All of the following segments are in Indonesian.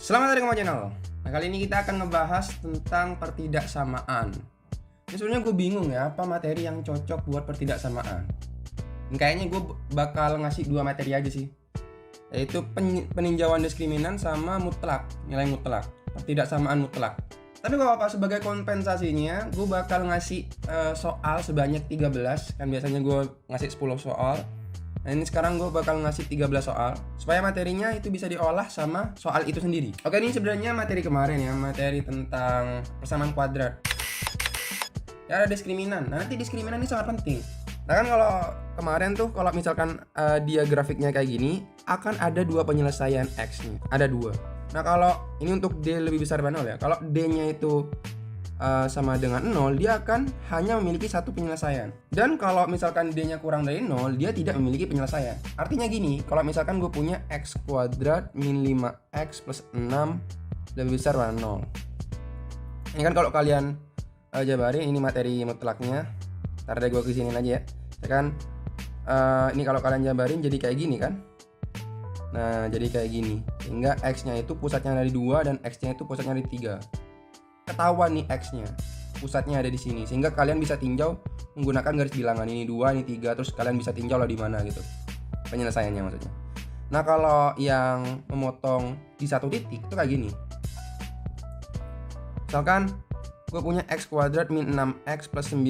Selamat datang kembali channel. Nah, kali ini kita akan ngebahas tentang pertidaksamaan. Ini sebenarnya gue bingung ya, apa materi yang cocok buat pertidaksamaan. Dan kayaknya gue bakal ngasih dua materi aja sih, yaitu peninjauan diskriminan sama mutlak, nilai mutlak, pertidaksamaan mutlak. Tapi kalau apa sebagai kompensasinya, gue bakal ngasih soal sebanyak 13. Kan biasanya gue ngasih 10 soal. Nah ini sekarang gue bakal ngasih 13 soal supaya materinya itu bisa diolah sama soal itu sendiri. Oke, ini sebenarnya materi kemarin ya, materi tentang persamaan kuadrat. Ya ada diskriminan. Nah, nanti diskriminan ini sangat penting. Nah kan kalau kemarin tuh kalau misalkan dia grafiknya kayak gini, akan ada dua penyelesaian X nih. Ada dua. Nah kalau ini untuk D lebih besar daripada 0 ya. Kalau D-nya itu sama dengan 0, dia akan hanya memiliki satu penyelesaian. Dan kalau misalkan D-nya kurang dari 0, dia tidak memiliki penyelesaian. Artinya gini, kalau misalkan gue punya X kuadrat min 5X plus 6 lebih besar dari 0. Ini kan kalau kalian jabarin, ini materi mutlaknya. Ntar deh gue kesiniin aja ya. Kan ini kalau kalian jabarin jadi kayak gini kan. Nah jadi kayak gini. Sehingga X-nya itu pusatnya dari 2 dan X-nya itu pusatnya dari 3. Ketahuan nih X-nya, pusatnya ada di sini, sehingga kalian bisa tinjau menggunakan garis bilangan ini 2, ini 3, terus kalian bisa tinjau lah di mana gitu penyelesaiannya maksudnya. Nah kalau yang memotong di satu titik itu kayak gini. Misalkan gue punya X kuadrat min 6X plus 9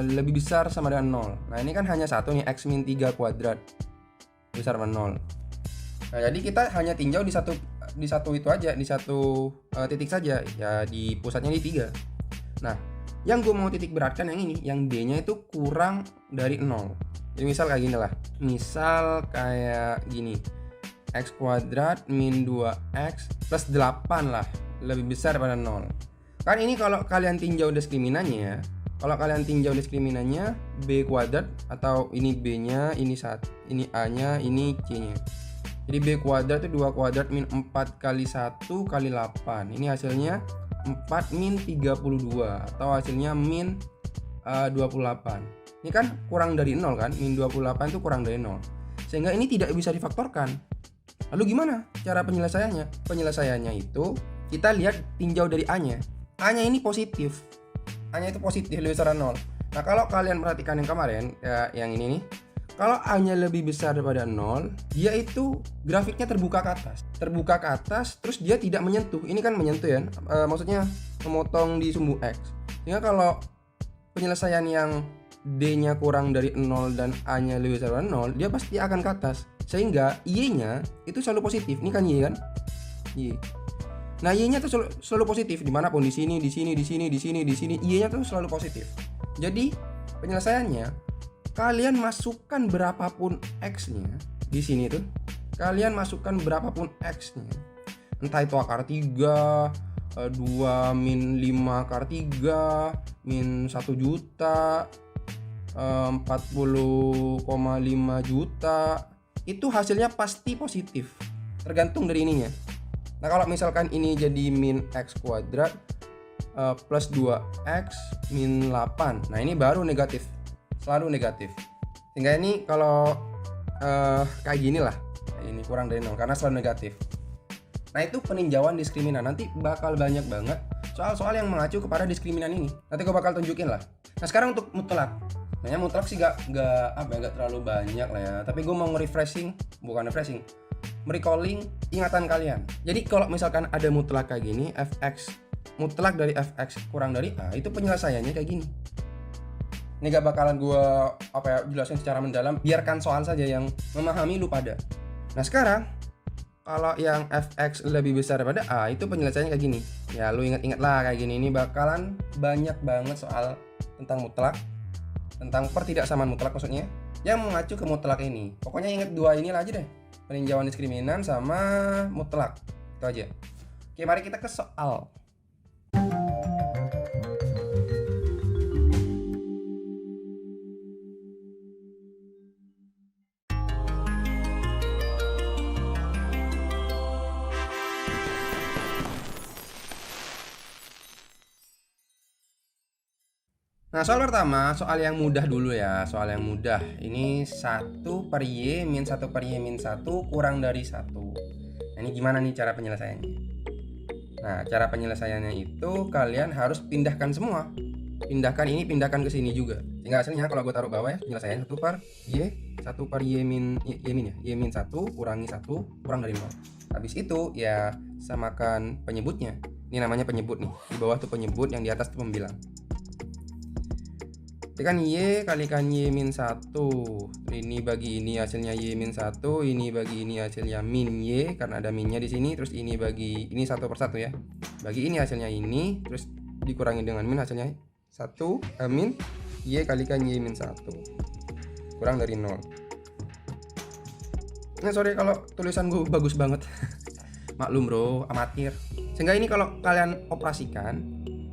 lebih besar sama dengan 0. Nah ini kan hanya satu nih, X min 3 kuadrat besar sama 0. Nah jadi kita hanya tinjau di satu itu aja, di satu titik saja ya, di pusatnya di 3. Nah yang gue mau titik beratkan yang ini, yang D nya itu kurang dari 0. Jadi misal kayak gini lah, misal kayak gini, X kuadrat min 2X plus 8 lah lebih besar daripada 0. Kan ini kalau kalian tinjau diskriminannya, B kuadrat, atau ini B nya, ini A nya, ini C nya. Jadi B kuadrat itu 2 kuadrat min 4 kali 1 kali 8. Ini hasilnya 4 min 32, atau hasilnya min 28. Ini kan kurang dari 0 kan, min 28 itu kurang dari 0. Sehingga ini tidak bisa difaktorkan. Lalu gimana cara penyelesaiannya? Penyelesaiannya itu kita lihat tinjau dari A-nya. A-nya ini positif. A-nya itu positif lebih besar dari 0. Nah kalau kalian perhatikan yang kemarin ya, yang ini nih, kalau A-nya lebih besar daripada 0, dia itu grafiknya terbuka ke atas, terus dia tidak menyentuh. Ini kan menyentuh ya, maksudnya memotong di sumbu X. Sehingga kalau penyelesaian yang D-nya kurang dari 0 dan A-nya lebih besar dari 0, dia pasti akan ke atas. Sehingga Y-nya itu selalu positif. Ini kan Y kan? Y. Nah Y-nya tuh selalu positif dimanapun, di sini, Y-nya tuh selalu positif. Jadi penyelesaiannya, kalian masukkan berapapun X-nya di sini tuh, kalian masukkan berapapun X-nya, entah itu akar 3, 2 min 5 akar 3, min 1 juta, 40,5 juta, itu hasilnya pasti positif, tergantung dari ininya. Nah kalau misalkan ini jadi min X kuadrat plus 2X min 8, nah ini baru negatif, selalu negatif. Sehingga ini kalau kayak gini lah, ini kurang dari 0 karena selalu negatif. Nah itu peninjauan diskriminan. Nanti bakal banyak banget soal-soal yang mengacu kepada diskriminan ini. Nanti gue bakal tunjukin lah. Nah sekarang untuk mutlak. Nah mutlak sih gak terlalu banyak lah ya. Tapi gue mau merecalling ingatan kalian. Jadi kalau misalkan ada mutlak kayak gini, mutlak dari fx kurang dari a, itu penyelesaiannya kayak gini. Ini gak bakalan gue jelasin secara mendalam, biarkan soal saja yang memahami lu pada. Nah sekarang kalau yang fx lebih besar daripada a, itu penyelesaiannya kayak gini. Ya lu ingat-ingat lah kayak gini. Ini bakalan banyak banget soal tentang mutlak, tentang pertidaksamaan mutlak maksudnya, yang mengacu ke mutlak ini. Pokoknya ingat dua inilah aja deh, peninjauan diskriminan sama mutlak. Itu aja. Oke, mari kita ke soal. Nah soal pertama, soal yang mudah dulu ya. Soal yang mudah, ini 1 per Y min 1 per Y min 1 kurang dari 1. Nah Ini gimana nih cara penyelesaiannya? Nah, cara penyelesaiannya itu kalian harus pindahkan semua. Pindahkan ini, pindahkan ke sini juga. Sehingga hasilnya kalau gue taruh bawah ya, penyelesaian 1 per y min 1 kurangi 1 kurang dari 0. Habis itu ya samakan penyebutnya. Ini namanya penyebut nih. Di bawah tuh penyebut, yang di atas tuh pembilang. Tekan y kalikan y min 1. Ini bagi ini hasilnya y min 1, ini bagi ini hasilnya min y karena ada minnya di sini, terus ini bagi ini 1 per 1 ya. Bagi ini hasilnya ini, terus dikurangi dengan min hasilnya 1 min y kalikan y min 1 kurang dari 0. Nah, sorry kalau tulisan gue bagus banget. Maklum bro, amatir. Sehingga ini kalau kalian operasikan,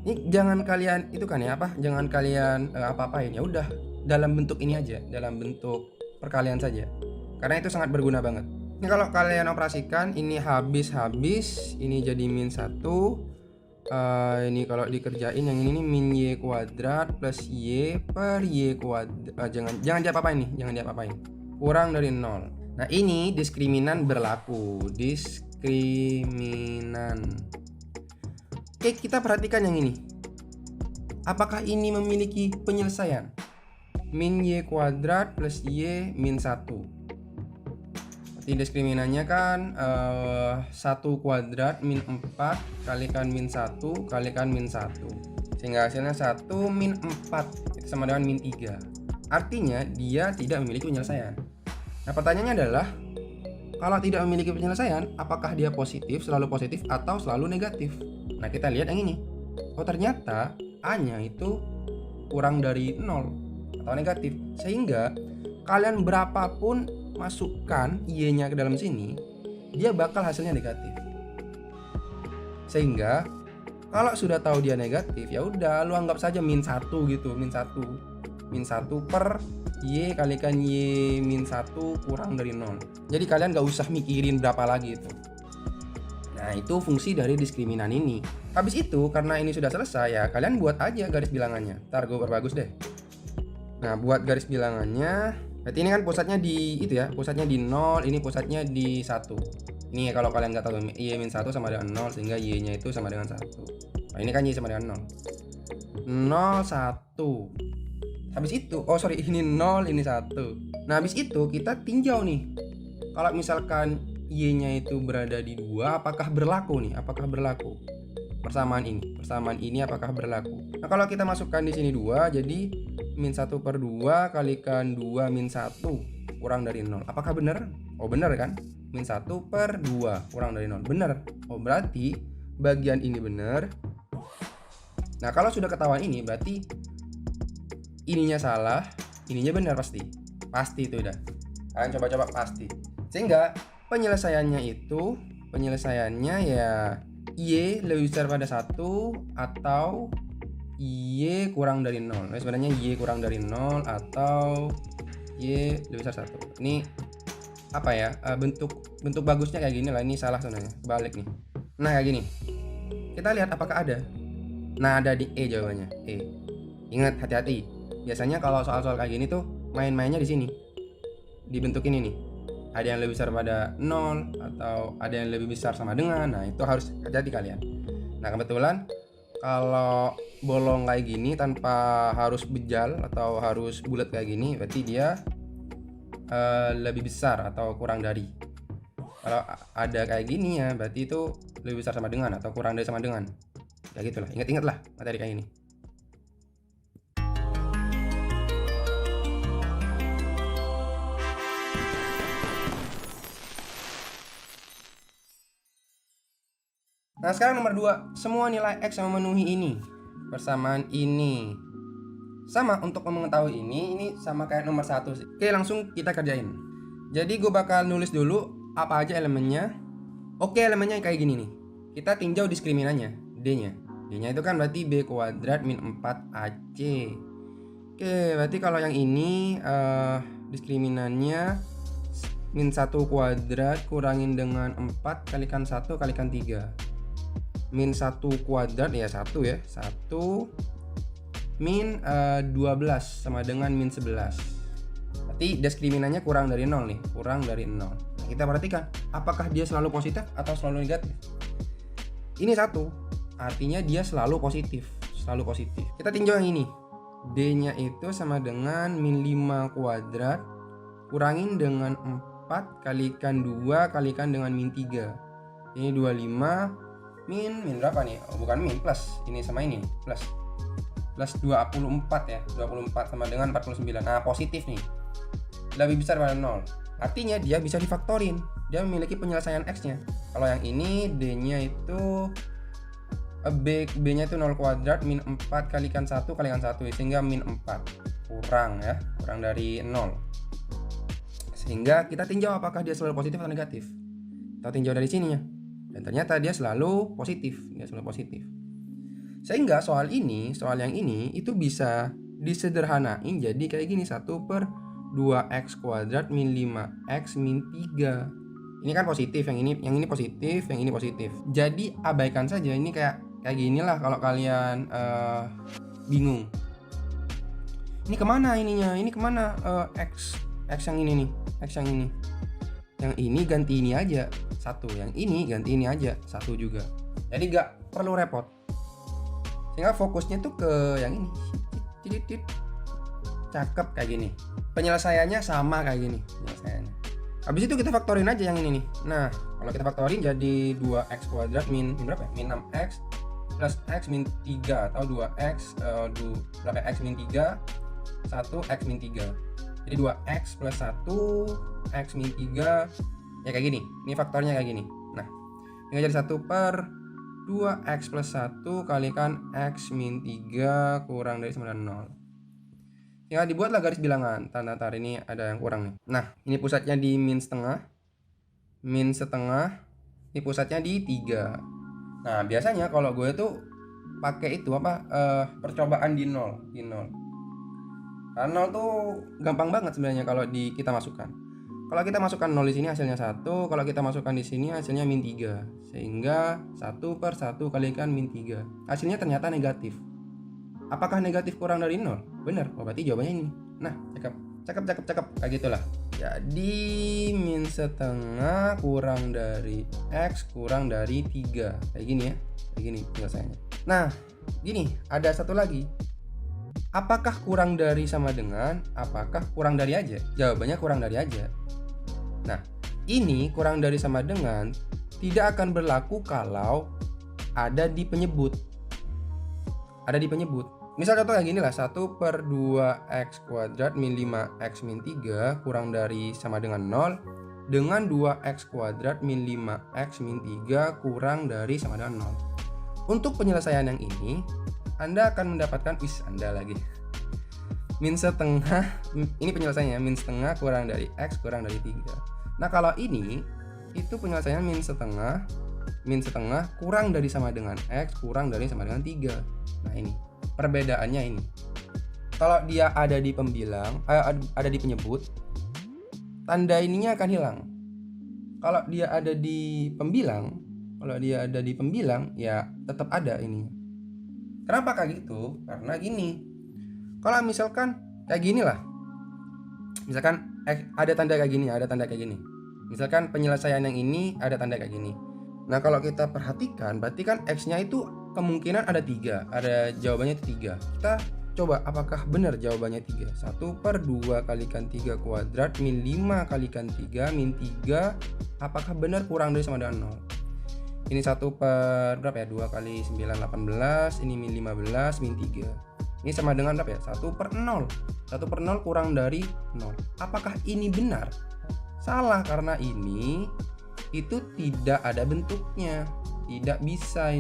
ini jangan kalian itu kan ya apa? Jangan kalian apa-apain, ya udah dalam bentuk ini aja, dalam bentuk perkalian saja. Karena itu sangat berguna banget. Ini kalau kalian operasikan, ini habis, ini jadi min 1. Ini kalau dikerjain yang ini nih min y kuadrat plus y per y kuadrat. Jangan diapa-apain nih, jangan diapa-apain. Kurang dari 0. Nah, ini diskriminan berlaku. Diskriminan. Oke, kita perhatikan yang ini. Apakah ini memiliki penyelesaian? Min y kuadrat plus y min 1. Berarti diskriminannya kan 1 kuadrat min 4 kalikan min 1 kalikan min 1. Sehingga hasilnya 1 min 4 itu sama dengan min 3. Artinya dia tidak memiliki penyelesaian. Nah, pertanyaannya adalah, kalau tidak memiliki penyelesaian, apakah dia positif, selalu positif, atau selalu negatif? Nah, kita lihat yang ini. Oh, ternyata A-nya itu kurang dari 0 atau negatif. Sehingga kalian berapapun masukkan Y-nya ke dalam sini, dia bakal hasilnya negatif. Sehingga kalau sudah tahu dia negatif, ya udah lu anggap saja min 1 gitu, min 1 per Y kalikan Y min 1 kurang dari 0. Jadi kalian gak usah mikirin berapa lagi itu. Nah, itu fungsi dari diskriminan ini. Habis itu, karena ini sudah selesai ya, kalian buat aja garis bilangannya. Ntar gue perbagus deh. Nah, buat garis bilangannya, berarti ini kan pusatnya di itu ya, pusatnya di 0, ini pusatnya di 1. Ini kalau kalian nggak tahu, Y min 1 sama dengan 0, sehingga Y nya itu sama dengan 1. Nah, ini kan Y sama dengan 0. 0, 1. Habis itu, ini 0, ini 1. Nah, habis itu kita tinjau nih. Kalau misalkan Y-nya itu berada di 2, apakah berlaku nih? Apakah berlaku? Persamaan ini apakah berlaku? Nah, kalau kita masukkan di sini 2, jadi min 1 per 2 kalikan 2 min 1 kurang dari 0. Apakah benar? Oh, benar kan? Min 1 per 2 kurang dari 0. Benar. Oh, berarti bagian ini benar. Nah, kalau sudah ketahuan ini, berarti ininya salah, ininya benar pasti. Pasti itu udah. Kalian coba-coba pasti. Sehingga penyelesaiannya ya Y lebih besar pada 1 atau Y kurang dari 0. Nah, sebenarnya Y kurang dari 0 atau Y lebih besar 1. Ini apa ya? Bentuk bagusnya kayak gini lah. Ini salah sebenarnya. Balik nih. Nah, kayak gini. Kita lihat apakah ada. Nah, ada di E jawabannya. E. Ingat, hati-hati. Biasanya kalau soal-soal kayak gini tuh main-mainnya di sini. Di bentuk ini nih. Ada yang lebih besar pada 0 atau ada yang lebih besar sama dengan. Nah, itu harus hati-hati kalian. Nah, kebetulan kalau bolong kayak gini tanpa harus bejal atau harus bulat kayak gini, berarti dia lebih besar atau kurang dari. Kalau ada kayak gini ya, berarti itu lebih besar sama dengan atau kurang dari sama dengan. Ya gitulah, ingat-ingat lah materi kayak ini. Nah, sekarang nomor 2, semua nilai X yang memenuhi ini. Persamaan ini. Sama, untuk mengetahui ini sama kayak nomor 1 sih. Oke, langsung kita kerjain. Jadi gue bakal nulis dulu apa aja elemennya. Oke, elemennya kayak gini nih. Kita tinjau diskriminannya, D-nya. D-nya itu kan berarti B kuadrat min 4AC. Oke, berarti kalau yang ini diskriminannya min 1 kuadrat kurangin dengan 4 kalikan 1 kalikan 3. Min 1 kuadrat ya 1 ya. 1 min 12 sama dengan min 11. Berarti Berarti diskriminannya kurang dari 0 nih, kurang dari 0. Nah, kita perhatikan, apakah dia selalu positif atau selalu negatif? Ini 1, artinya dia selalu positif, selalu positif. Kita tinjau yang ini. D-nya itu sama dengan min 5 kuadrat kurangin dengan 4 kalikan 2 kalikan dengan min 3. Ini 25 min berapa nih? Oh, bukan min, plus. Ini sama ini, plus 24 ya. 24 sama dengan 49. Nah, positif nih. Lebih besar daripada 0. Artinya dia bisa difaktorin. Dia memiliki penyelesaian X-nya. Kalau yang ini D-nya itu B-nya itu 0 kuadrat min 4 kalikan 1 kalikan 1 sehingga min 4. Kurang ya, kurang dari 0. Sehingga kita tinjau apakah dia selalu positif atau negatif. Kita tinjau dari sini ya. Dan ternyata dia selalu positif, Sehingga soal yang ini itu bisa disederhanain jadi kayak gini, 1/2x kuadrat min 5x min 3. Ini kan positif, yang ini positif, yang ini positif. Jadi abaikan saja, ini kayak gini lah kalau kalian bingung. Ini kemana ininya? Ini kemana x yang ini nih? X yang ini. Yang ini ganti ini aja 1, yang ini ganti ini aja 1 juga. Jadi gak perlu repot. Sehingga fokusnya tuh ke yang ini. Cakep kayak gini. Penyelesaiannya sama kayak gini penyelesaiannya. Habis itu kita faktorin aja yang ini nih. Nah, kalau kita faktorin jadi 2x kuadrat min berapa ya? Min 6x plus x min 3 atau 2x berapa x min 3 1x min 3. Jadi 2x plus 1 x min 3 ya kayak gini. Ini faktornya kayak gini. Nah, ini jadi 1/2x plus 1 kalikan x min 3 kurang dari sama dengan 0. Ya, dibuatlah garis bilangan. Tanda ini ada yang kurang nih. Nah, ini pusatnya di min setengah. Ini pusatnya di 3. Nah, biasanya kalau gue tuh pakai itu percobaan di 0. Karena 0 tuh gampang banget sebenarnya kalau kita masukkan. Kalau kita masukkan 0 di sini hasilnya 1, kalau kita masukkan di sini hasilnya min 3. Sehingga 1/1 kalikan min 3. Hasilnya ternyata negatif. Apakah negatif kurang dari 0? Benar, berarti jawabannya ini. Nah, cakep. Kayak gitulah. Jadi min setengah kurang dari x kurang dari 3. Kayak gini ya. Kayak gini penyelesaiannya. Nah, gini, ada satu lagi. Apakah kurang dari sama dengan? Apakah kurang dari aja? Jawabannya kurang dari aja. Nah, ini kurang dari sama dengan tidak akan berlaku kalau ada di penyebut. Misal contoh kayak gini lah, 1/2x kuadrat min 5x min 3 kurang dari sama dengan 0 dengan 2x kuadrat min 5x min 3 kurang dari sama dengan 0. Untuk penyelesaian yang ini, Anda akan mendapatkan min setengah, ini penyelesaiannya min setengah kurang dari x kurang dari 3. Nah, kalau ini itu penyelesaiannya min setengah kurang dari sama dengan x kurang dari sama dengan 3. Nah, ini perbedaannya ini. Kalau dia ada di ada di penyebut, tanda ininya akan hilang. Kalau dia ada di pembilang, ya tetap ada ini. Kenapa kayak gitu? Karena gini. Kalau misalkan kayak gini lah. Misalkan ada tanda kayak gini, Misalkan penyelesaian yang ini ada tanda kayak gini. Nah, kalau kita perhatikan, berarti kan x-nya itu kemungkinan ada 3. Ada jawabannya itu 3. Kita coba apakah benar jawabannya 3. 1/2 kalikan 3 kuadrat min 5 kalikan 3 min 3. Apakah benar kurang dari sama dengan 0? Ini 1/berapa ya? 2 kali 9 18. Ini min 15 min 3. Ini sama dengan berapa ya? 1/0. 1/0 kurang dari 0. Apakah ini benar? Salah, karena ini itu tidak ada bentuknya. Tidak bisa.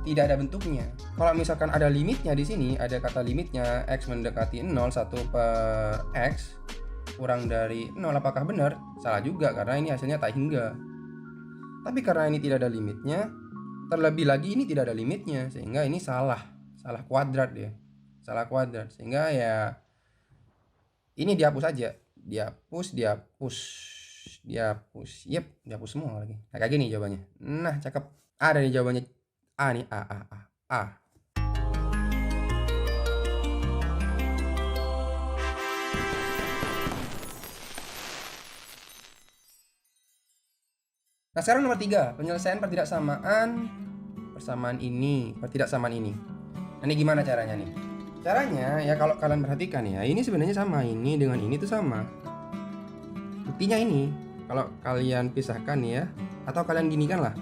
Tidak ada bentuknya. Kalau misalkan ada limitnya di sini, ada kata limitnya x mendekati 0, 1/x kurang dari 0, apakah benar? Salah juga, karena ini hasilnya tak hingga. Tapi karena ini tidak ada limitnya, terlebih lagi ini tidak ada limitnya, sehingga ini salah kuadrat ya. Salah kuadrat, sehingga ya ini dihapus aja. Dihapus. Dihapus semua lagi. Nah, kayak gini jawabannya. Nah, cakep. Ada nih jawabannya. A nih, A. Nah sekarang nomor 3, penyelesaian pertidaksamaan persamaan ini, pertidaksamaan ini. Nah ini gimana caranya nih? Caranya ya kalau kalian perhatikan ya, ini sebenarnya sama, ini dengan ini tuh sama. Buktinya ini, kalau kalian pisahkan ya, atau kalian ginikan lah,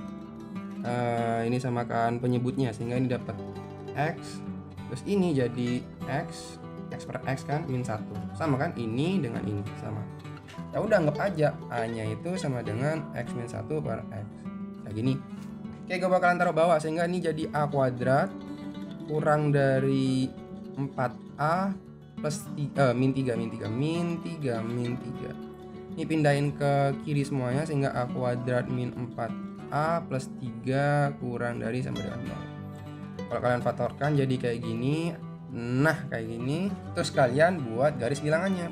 ini samakan penyebutnya sehingga ini dapat X, terus ini jadi X per X kan, min 1. Sama kan, ini dengan ini sama. Ya udah anggap aja A-nya itu sama dengan X min 1 per X. Kayak gini. Oke, gue bakalan taruh bawah sehingga ini jadi A kuadrat kurang dari 4A plus min 3. Ini pindahin ke kiri semuanya sehingga A kuadrat min 4A plus 3 kurang dari sama dengan 0. Kalau kalian faktorkan jadi kayak gini. Nah kayak gini. Terus kalian buat garis bilangannya,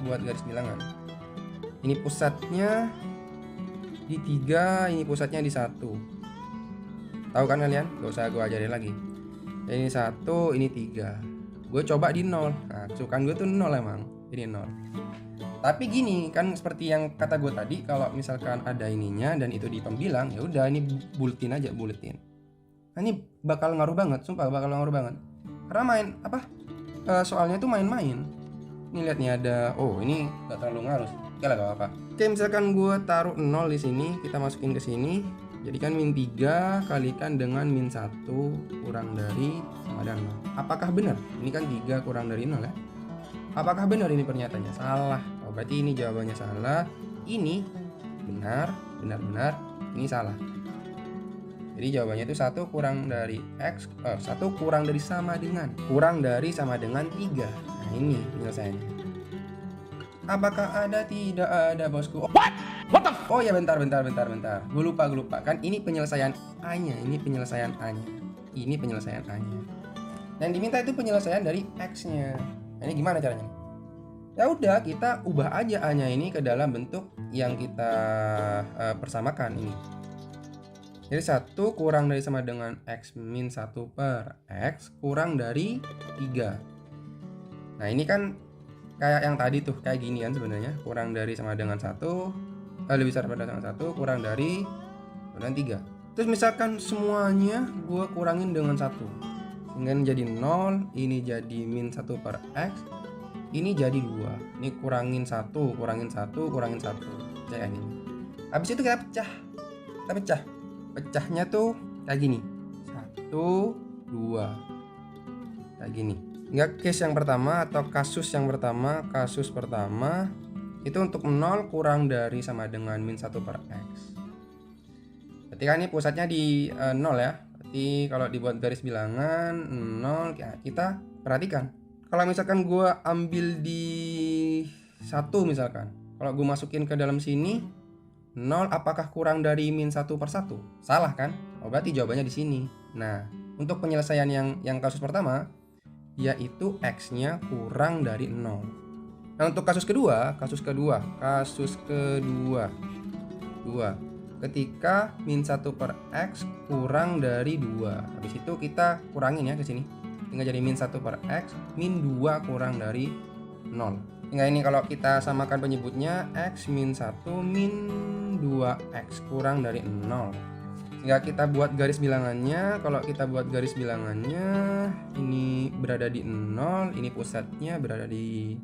ini pusatnya di 3, ini pusatnya di 1. Tahu kan kalian? Gak usah gue ajarin lagi. Ini 1, ini 3. Gue coba di 0. Nah kesukaan gue tuh 0 emang. Ini 0. Tapi gini kan, seperti yang kata gue tadi, kalau misalkan ada ininya dan itu di pembilang, ya udah ini buletin aja. Nah ini bakal ngaruh banget, sumpah bakal ngaruh banget. Karena soalnya tuh main-main. Ini lihat nih ada, ini gak terlalu ngaruh. Oke lah, gak apa-apa. Oke, misalkan gue taruh 0 di sini, kita masukin ke sini. Jadi kan min 3 kalikan dengan min 1 kurang dari sama dengan 0. Apakah benar? Ini kan 3 kurang dari 0 ya. Apakah benar ini pernyataannya? Salah. Berarti ini jawabannya salah. Ini benar. Ini salah. Jadi jawabannya itu 1 kurang dari X, 1 kurang dari sama dengan 3. Nah ini penyelesaiannya. Apakah ada? Tidak ada, bosku. What the Oh ya, bentar. Gue lupa. Kan ini penyelesaian A-nya. Ini penyelesaian A-nya. Yang diminta itu penyelesaian dari X-nya. Nah, ini gimana caranya? Ya udah, kita ubah aja A-nya ini ke dalam bentuk yang kita persamakan ini. Jadi 1 kurang dari sama dengan X min 1 per X kurang dari 3. Nah ini kan kayak yang tadi tuh, kayak gini kan sebenarnya. Kurang dari sama dengan 1, lebih besar pada sama 1, kurang dari sama dengan 3. Terus misalkan semuanya gue kurangin dengan 1, sehingga ini jadi 0, ini jadi min 1 per X, ini jadi 2. Ini kurangin 1, kayak gini. Habis itu kita pecah. Pecahnya tuh kayak gini, 1, 2, kayak gini. Hingga kasus pertama itu untuk 0 kurang dari sama dengan min 1 per X. Berarti kan ini pusatnya di 0 ya. Berarti kalau dibuat garis bilangan 0, ya kita perhatikan. Kalau misalkan gue ambil di 1 misalkan, kalau gue masukin ke dalam sini 0, apakah kurang dari min 1 per 1? Salah kan? Berarti jawabannya di sini. Nah, untuk penyelesaian yang kasus pertama, yaitu X-nya kurang dari 0. Nah, untuk kasus kedua, ketika min 1 per X kurang dari 2. Habis itu kita kurangin ya ke sini. Tinggal jadi min 1 per X, min 2 kurang dari 0. Hingga ini kalau kita samakan penyebutnya X min 1 min 2X kurang dari 0. Hingga kita buat garis bilangannya. Kalau kita buat garis bilangannya, ini berada di 0, ini pusatnya berada di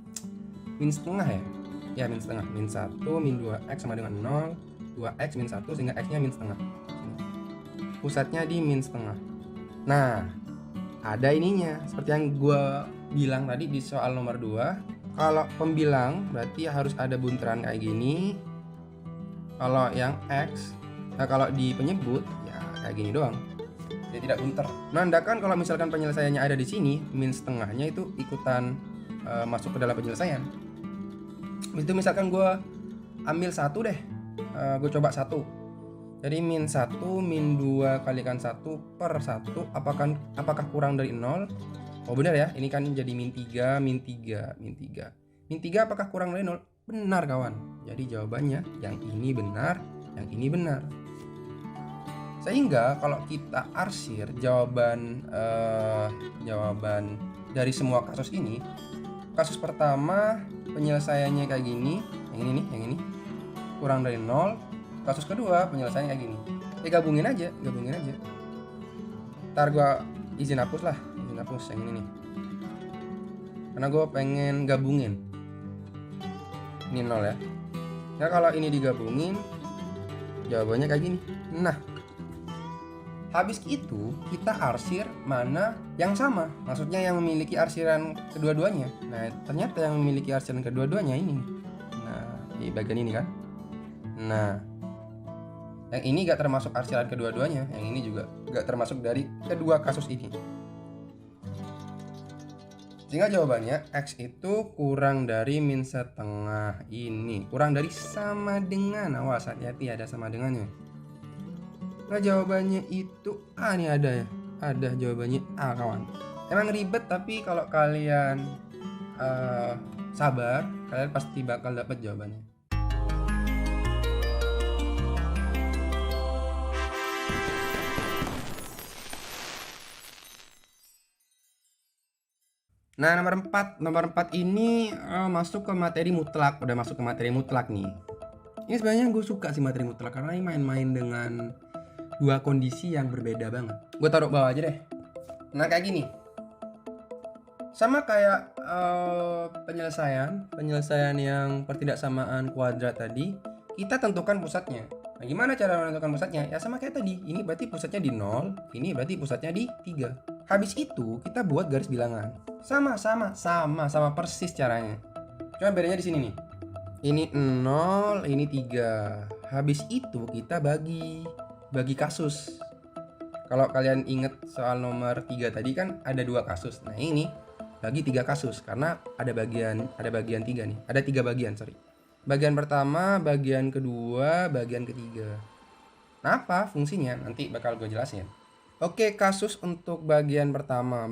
min setengah ya. Ya min setengah, min 1 min 2X sama dengan 0, 2X min 1 sehingga X nya min setengah. Pusatnya di min setengah. Nah, ada ininya seperti yang gue bilang tadi di soal nomor 2. Kalau pembilang berarti harus ada bunteran kayak gini. Kalau yang X, kalau di penyebut ya kayak gini doang, dia tidak bunter. Menandakan kalau misalkan penyelesaiannya ada di sini, min setengahnya itu ikutan masuk ke dalam penyelesaian. Itu misalkan gue ambil 1 deh, gue coba 1. Jadi min 1 min 2 kalikan 1 per 1, apakah kurang dari 0? Oh benar ya, ini kan jadi min 3. Min 3 apakah kurang dari 0? Benar kawan. Jadi jawabannya yang ini benar, yang ini benar. Sehingga kalau kita arsir jawaban dari semua kasus ini, kasus pertama penyelesaiannya kayak gini, yang ini kurang dari 0. kasus kedua penyelesaiannya kayak gini. Ya gabungin aja. Ntar gue izin hapus yang ini nih, karena gue pengen gabungin. Ini 0 ya. Nah kalau ini digabungin jawabannya kayak gini. Nah habis itu kita arsir mana yang sama, maksudnya yang memiliki arsiran kedua-duanya. Nah ternyata yang memiliki arsiran kedua-duanya ini. Nah di bagian ini kan. Nah yang ini gak termasuk arsiran kedua-duanya, yang ini juga gak termasuk dari kedua kasus ini. Sehingga jawabannya X itu kurang dari min setengah ini. Kurang dari sama dengan, awas hati-hati ada sama dengannya. Nah jawabannya itu A nih, ada ya. Ada jawabannya A kawan. Emang ribet tapi kalau kalian sabar, kalian pasti bakal dapat jawabannya. Nah nomor 4 ini masuk ke materi mutlak. Udah masuk ke materi mutlak nih. Ini sebenarnya gue suka sih materi mutlak karena ini main-main dengan dua kondisi yang berbeda banget. Gue taruh bawah aja deh. Nah kayak gini, sama kayak penyelesaian yang pertidaksamaan kuadrat tadi, kita tentukan pusatnya. Nah gimana cara menentukan pusatnya? Ya sama kayak tadi. Ini berarti pusatnya di 0, ini berarti pusatnya di 3. Habis itu kita buat garis bilangan. Sama persis caranya. Cuma bedanya di sini nih. Ini 0, ini 3. Habis itu kita bagi kasus. Kalau kalian inget soal nomor 3 tadi kan ada 2 kasus. Nah ini bagi 3 kasus karena ada bagian 3 nih. Ada 3 bagian, sorry. Bagian pertama, bagian kedua, bagian ketiga. Nah apa fungsinya? Nanti bakal gue jelasin. Oke, kasus untuk bagian pertama.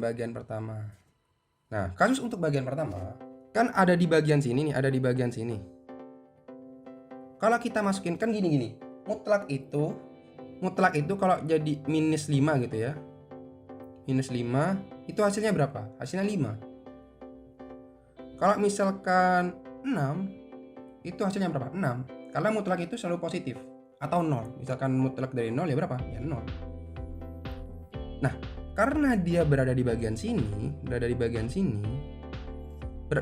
Nah kasus untuk bagian pertama kan ada di bagian sini nih, ada di bagian sini. Kalau kita masukin kan gini. Mutlak itu kalau jadi minus 5 gitu ya. Minus 5 itu hasilnya berapa? Hasilnya 5. Kalau misalkan 6 itu hasilnya berapa? 6. Karena mutlak itu selalu positif atau 0. Misalkan mutlak dari 0 ya berapa? Ya 0. Nah, karena dia berada di bagian sini,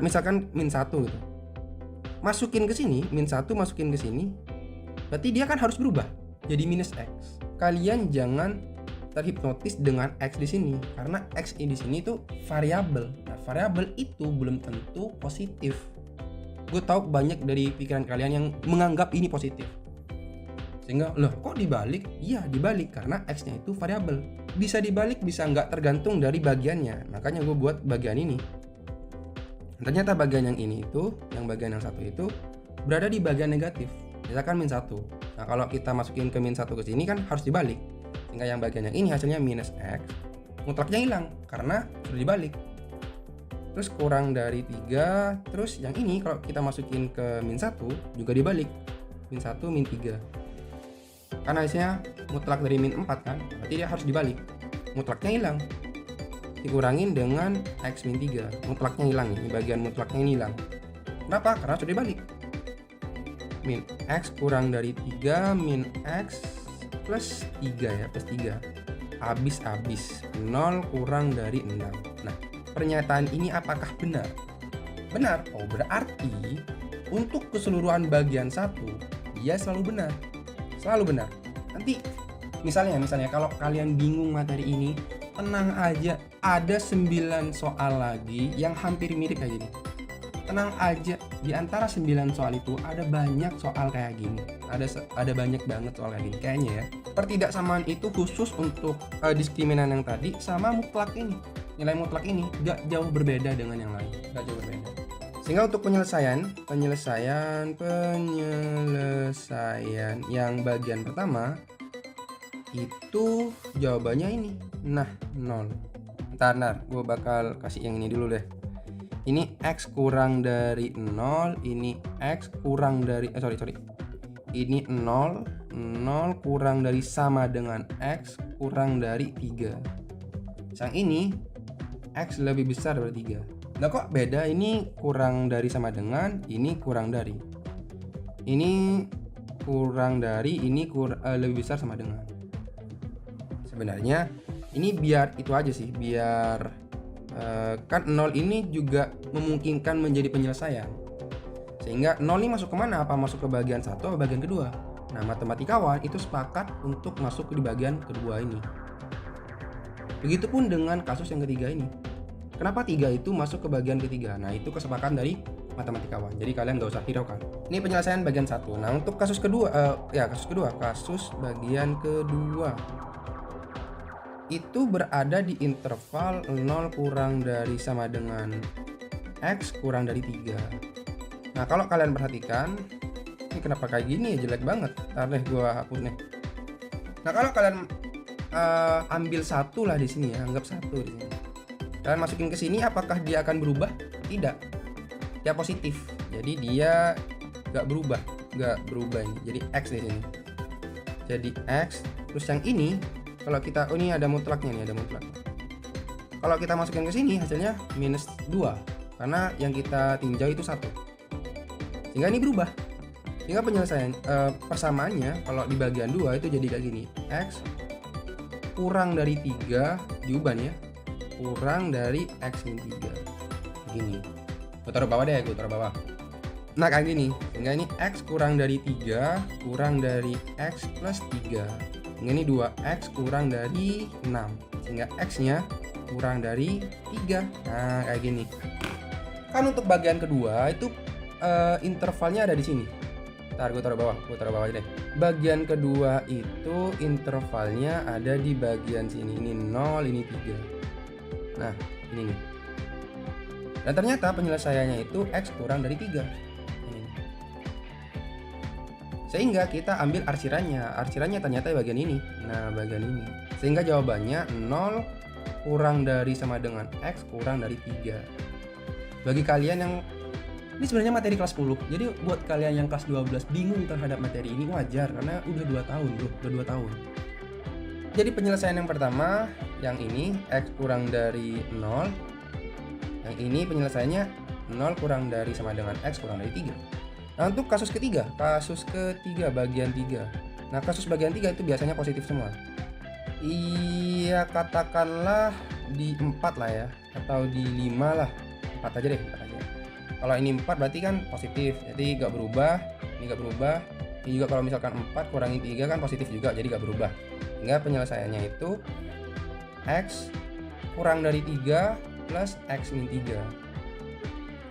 misalkan min 1 gitu. Masukin ke sini, min 1 masukin ke sini, berarti dia kan harus berubah jadi minus X. Kalian jangan terhipnotis dengan X di sini karena X di sini itu variabel. Nah, variabel itu belum tentu positif. Gue tahu banyak dari pikiran kalian yang menganggap ini positif. Sehingga, loh kok dibalik? Iya dibalik karena X-nya itu variabel. Bisa dibalik, bisa nggak, tergantung dari bagiannya. Makanya gue buat bagian ini. Ternyata bagian yang ini itu, yang bagian yang satu itu berada di bagian negatif. Misalkan min 1. Nah kalau kita masukin ke min 1 ke sini kan harus dibalik. Sehingga yang bagian yang ini hasilnya minus X. Mutlaknya hilang karena sudah dibalik. Terus kurang dari 3. Terus yang ini kalau kita masukin ke min 1 juga dibalik. Min 1 min 3. Karena hasilnya mutlak dari min 4 kan, berarti dia harus dibalik. Mutlaknya hilang, dikurangin dengan X min 3. Mutlaknya hilang, ini bagian mutlaknya ini hilang. Kenapa? Karena sudah dibalik. Min X kurang dari 3 min X plus 3 ya, plus 3. Habis 0 kurang dari 6. Nah pernyataan ini apakah benar? Benar. Oh berarti untuk keseluruhan bagian 1 dia selalu benar. Nanti misalnya kalau kalian bingung materi ini, tenang aja, ada 9 soal lagi yang hampir mirip kayak gini. Tenang aja, di antara 9 soal itu ada banyak soal kayak gini. Ada banyak banget soal kayak gini kayaknya ya. Pertidaksamaan itu khusus untuk diskriminan yang tadi sama mutlak ini. Nilai mutlak ini gak jauh berbeda dengan yang lain, gak jauh berbeda. Sehingga untuk penyelesaian yang bagian pertama itu jawabannya ini. Nah, 0. Ntar, gue bakal kasih yang ini dulu deh. Ini X kurang dari 0, ini X kurang dari Ini 0 kurang dari sama dengan X kurang dari 3. Yang ini X lebih besar dari 3. Nah kok beda, ini kurang dari sama dengan, ini kurang dari. Ini kurang dari ini lebih besar sama dengan. Sebenarnya ini biar itu aja sih, biar kan 0 ini juga memungkinkan menjadi penyelesaian. Sehingga 0 ini masuk kemana? Apa masuk ke bagian 1 atau bagian kedua? Nah, matematikawan itu sepakat untuk masuk di bagian kedua ini. Begitupun dengan kasus yang ketiga ini. Kenapa 3 itu masuk ke bagian ketiga? Nah, itu kesepakatan dari matematikawan. Jadi kalian nggak usah hiraukan. Ini penyelesaian bagian 1. Nah, untuk kasus kedua, kasus bagian kedua itu berada di interval 0 kurang dari sama dengan X kurang dari 3. Nah, kalau kalian perhatikan, ini kenapa kayak gini ya, jelek banget. Ntar deh gua hapus nih. Nah, kalau kalian ambil 1 lah di sini ya, anggap 1 di sini. Kalian masukin ke sini, apakah dia akan berubah? Tidak. Dia positif. Jadi dia nggak berubah ini. Jadi X di sini. Jadi X, terus yang ini kalau kita ini ada mutlaknya nih, ada mutlak. Kalau kita masukin ke sini hasilnya minus 2 karena yang kita tinjau itu 1. Sehingga ini berubah. Sehingga penyelesaian persamaannya kalau di bagian 2 itu jadi kayak gini. X kurang dari 3 diubah nih ya. Kurang dari X min 3. Begini. Gue taruh bawah deh, gue taruh bawah. Nah, kayak gini. Sehingga ini X kurang dari 3 kurang dari X plus 3. Ini 2x kurang dari 6, sehingga x-nya kurang dari 3. Nah, kayak gini. Kan untuk bagian kedua itu intervalnya ada di sini. Ntar gue taruh bawah aja deh. Bagian kedua itu intervalnya ada di bagian sini. Ini 0, ini 3. Nah, ini nih. Dan ternyata penyelesaiannya itu x kurang dari 3. Sehingga kita ambil arsirannya ternyata di bagian ini. Nah, bagian ini. Sehingga jawabannya 0 kurang dari sama dengan X kurang dari 3. Bagi kalian yang ini sebenarnya materi kelas 10. Jadi buat kalian yang kelas 12 bingung terhadap materi ini wajar karena udah 2 tahun, bro. Udah 2 tahun. Jadi penyelesaian yang pertama, yang ini X kurang dari 0. Yang ini penyelesaiannya 0 kurang dari sama dengan X kurang dari 3. Nah, untuk kasus ketiga bagian 3. Nah, kasus bagian 3 itu biasanya positif semua. Iya, katakanlah di 4 lah ya, atau di 5 lah. 4 aja deh, 4 aja. Kalau ini 4 berarti kan positif, jadi gak berubah. Ini gak berubah. Ini juga kalau misalkan 4 kurangi 3 kan positif juga, jadi gak berubah. Sehingga penyelesaiannya itu X kurang dari 3 plus X min 3.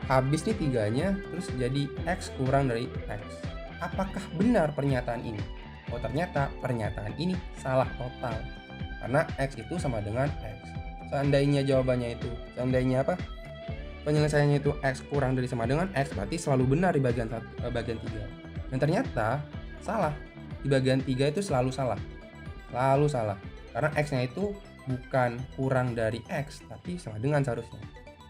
Habis nih 3-nya, terus jadi X kurang dari X. Apakah benar pernyataan ini? Oh, ternyata pernyataan ini salah total. Karena X itu sama dengan X. Seandainya jawabannya itu, apa? Penyelesaiannya itu X kurang dari sama dengan X, berarti selalu benar di bagian 3. Dan ternyata salah. Di bagian 3 itu selalu salah. Selalu salah. Karena X-nya itu bukan kurang dari X, tapi sama dengan seharusnya.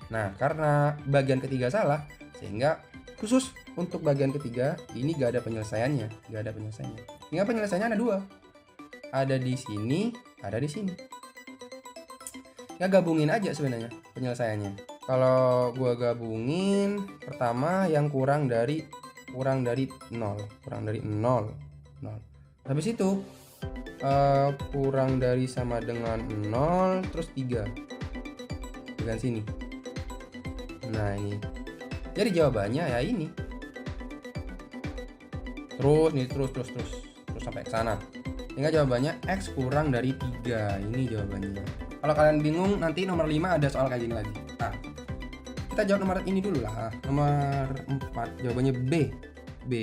Nah, karena bagian ketiga salah, sehingga khusus untuk bagian ketiga ini gak ada penyelesaiannya, Sehingga penyelesaiannya ada 2. Ada di sini, ada di sini. Ya gabungin aja sebenarnya penyelesaiannya. Kalau gua gabungin, pertama yang kurang dari 0. Habis itu kurang dari sama dengan 0 terus 3. Dengan sini. Nah, ini. Jadi jawabannya ya ini. Terus sampai ke sana. Sehingga jawabannya X kurang dari 3. Ini jawabannya. Kalau kalian bingung, nanti nomor 5 ada soal kayak gini lagi. Nah, kita jawab nomor ini dulu lah. Nomor 4, jawabannya B.